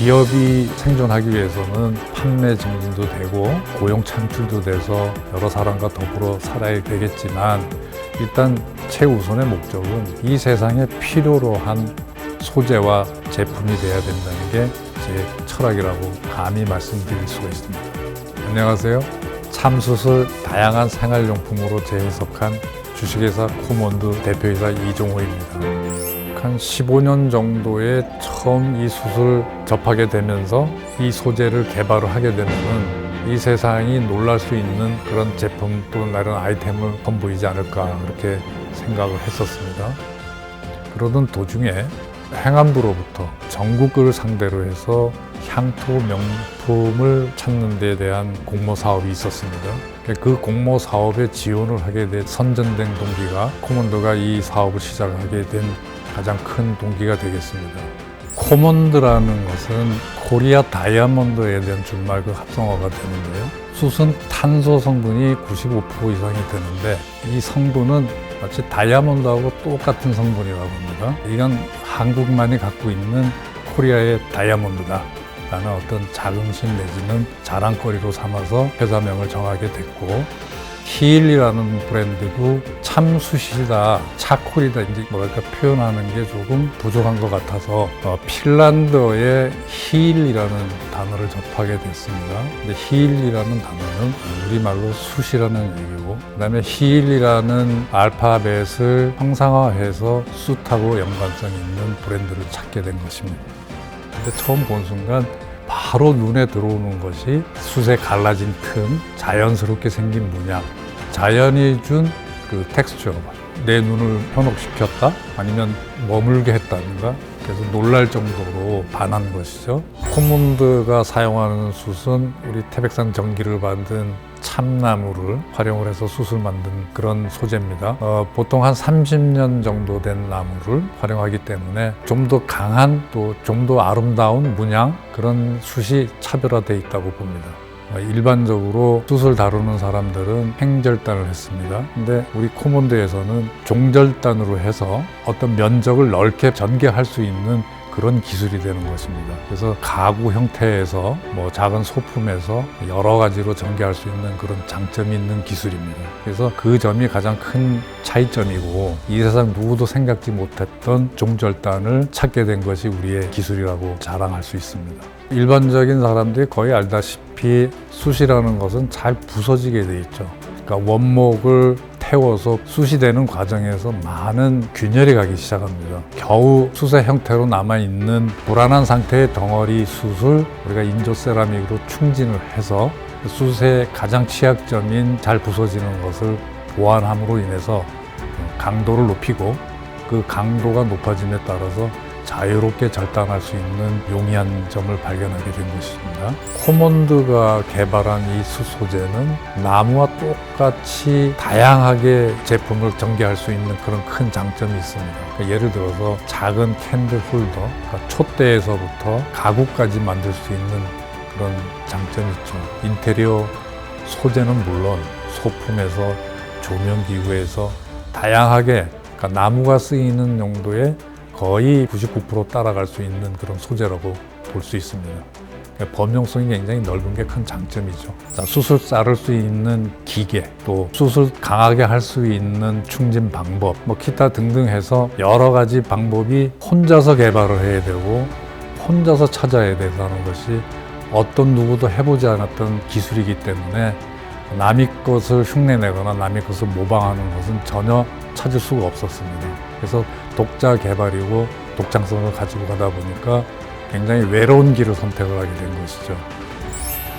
기업이 생존하기 위해서는 판매 증진도 되고 고용 창출도 돼서 여러 사람과 더불어 살아야 되겠지만 일단 최우선의 목적은 이 세상에 필요로 한 소재와 제품이 돼야 된다는 게 제 철학이라고 감히 말씀드릴 수가 있습니다. 안녕하세요. 참숯을 다양한 생활용품으로 재해석한 주식회사 코몬드 대표이사 이종호입니다. 한 15년 정도에 처음 이 숯을 접하게 되면서 이 소재를 개발을 하게 되면은 이 세상이 놀랄 수 있는 그런 제품 또는 다른 아이템을 선보이지 않을까 그렇게 생각을 했었습니다. 그러던 도중에 행안부로부터 전국을 상대로 해서 향토 명품을 찾는 데 대한 공모 사업이 있었습니다. 그 공모 사업에 지원을 하게 된 선전된 동기가 코몬드가 이 사업을 시작하게 된 가장 큰 동기가 되겠습니다. 코몬드라는 것은 코리아 다이아몬드에 대한 준말 그 합성어가 되는데요. 숯은 탄소 성분이 95% 이상이 되는데 이 성분은 마치 다이아몬드하고 똑같은 성분이라고 합니다. 이건 한국만이 갖고 있는 코리아의 다이아몬드다 라는 어떤 자긍심 내지는 자랑거리로 삼아서 회사명을 정하게 됐고, 히일이라는 브랜드도 참숯이다, 차콜이다 이제 뭐랄까 표현하는 게 조금 부족한 것 같아서 핀란드어의 히일이라는 단어를 접하게 됐습니다. 근데 히일이라는 단어는 우리말로 숯이라는 얘기고, 그다음에 히일이라는 알파벳을 형상화해서 숯하고 연관성 있는 브랜드를 찾게 된 것입니다. 근데 처음 본 순간 바로 눈에 들어오는 것이 숯에 갈라진 틈, 자연스럽게 생긴 문양, 자연이 준 그 텍스처, 내 눈을 현혹시켰다? 아니면 머물게 했다든가, 그래서 놀랄 정도로 반한 것이죠. 코몬드가 사용하는 숯은 우리 태백산 전기를 받은 참나무를 활용을 해서 숯을 만든 그런 소재입니다. 보통 한 30년 정도 된 나무를 활용하기 때문에 좀 더 강한 또 좀 더 아름다운 문양, 그런 숯이 차별화되어 있다고 봅니다. 일반적으로 숯을 다루는 사람들은 행절단을 했습니다. 근데 우리 코몬드에서는 종절단으로 해서 어떤 면적을 넓게 전개할 수 있는 그런 기술이 되는 것입니다. 그래서 가구 형태에서 작은 소품에서 여러 가지로 전개할 수 있는 그런 장점이 있는 기술입니다. 그래서 그 점이 가장 큰 차이점이고, 이 세상 누구도 생각지 못했던 종절단을 찾게 된 것이 우리의 기술이라고 자랑할 수 있습니다. 일반적인 사람들이 거의 알다시피 숯이라는 것은 잘 부서지게 돼 있죠. 그러니까 원목을 태워서 숯이 되는 과정에서 많은 균열이 가기 시작합니다. 겨우 숯의 형태로 남아있는 불안한 상태의 덩어리 숯을 우리가 인조 세라믹으로 충진을 해서 숯의 가장 취약점인 잘 부서지는 것을 보완함으로 인해서 강도를 높이고, 그 강도가 높아짐에 따라서 자유롭게 절단할 수 있는 용이한 점을 발견하게 된 것입니다. 코몬드가 개발한 이 숯 소재는 나무와 똑같이 다양하게 제품을 전개할 수 있는 그런 큰 장점이 있습니다. 그러니까 예를 들어서 작은 캔들 홀더, 그러니까 촛대에서부터 가구까지 만들 수 있는 그런 장점이 있죠. 인테리어 소재는 물론 소품에서 조명기구에서 다양하게, 그러니까 나무가 쓰이는 용도의 거의 99% 따라갈 수 있는 그런 소재라고 볼 수 있습니다. 그러니까 범용성이 굉장히 넓은 게 큰 장점이죠. 숯을 자를 수 있는 기계, 또 숯을 강하게 할 수 있는 충진 방법, 기타 등등 해서 여러 가지 방법이 혼자서 개발을 해야 되고 혼자서 찾아야 된다는 것이 어떤 누구도 해보지 않았던 기술이기 때문에 남의 것을 흉내내거나 남의 것을 모방하는 것은 전혀 찾을 수가 없었습니다. 그래서 독자 개발이고 독창성을 가지고 가다 보니까 굉장히 외로운 길을 선택을 하게 된 것이죠.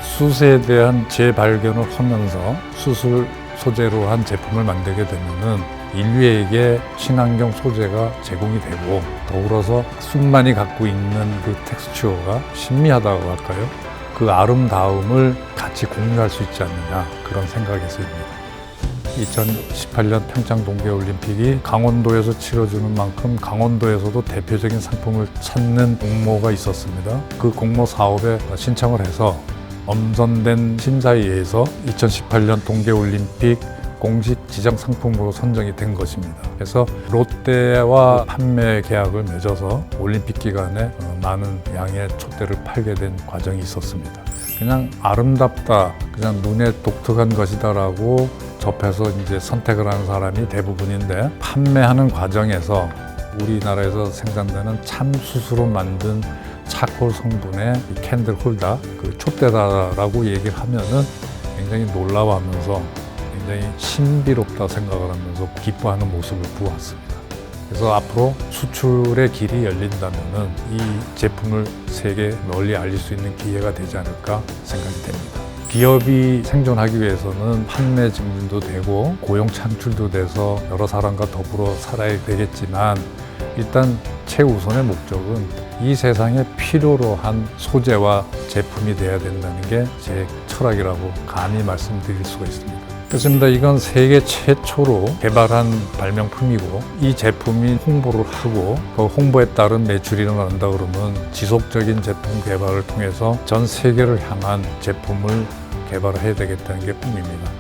숯에 대한 재발견을 하면서 숯을 소재로 한 제품을 만들게 되면은 인류에게 친환경 소재가 제공이 되고, 더불어서 숯만이 갖고 있는 그 텍스처가 신미하다고 할까요? 그 아름다움을 같이 공유할 수 있지 않느냐, 그런 생각에서입니다. 2018년 평창 동계올림픽이 강원도에서 치러지는 만큼 강원도에서도 대표적인 상품을 찾는 공모가 있었습니다. 그 공모 사업에 신청을 해서 엄선된 심사위에서 2018년 동계올림픽 공식 지정 상품으로 선정이 된 것입니다. 그래서 롯데와 판매 계약을 맺어서 올림픽 기간에 많은 양의 촛대를 팔게 된 과정이 있었습니다. 그냥 아름답다, 그냥 눈에 독특한 것이다라고 접해서 이제 선택을 하는 사람이 대부분인데, 판매하는 과정에서 우리나라에서 생산되는 참숯으로 만든 차콜 성분의 이 캔들 홀더, 그 촛대다라고 얘기를 하면은 굉장히 놀라워하면서 굉장히 신비롭다 생각을 하면서 기뻐하는 모습을 보았습니다. 그래서 앞으로 수출의 길이 열린다면은 이 제품을 세계에 널리 알릴 수 있는 기회가 되지 않을까 생각이 됩니다. 기업이 생존하기 위해서는 판매 증진도 되고 고용 창출도 돼서 여러 사람과 더불어 살아야 되겠지만, 일단 최우선의 목적은 이 세상에 필요로 한 소재와 제품이 돼야 된다는 게 제 철학이라고 감히 말씀드릴 수가 있습니다. 그렇습니다. 이건 세계 최초로 개발한 발명품이고, 이 제품이 홍보를 하고 그 홍보에 따른 매출이 일어난다 그러면 지속적인 제품 개발을 통해서 전 세계를 향한 제품을 개발해야 되겠다는 게 꿈입니다.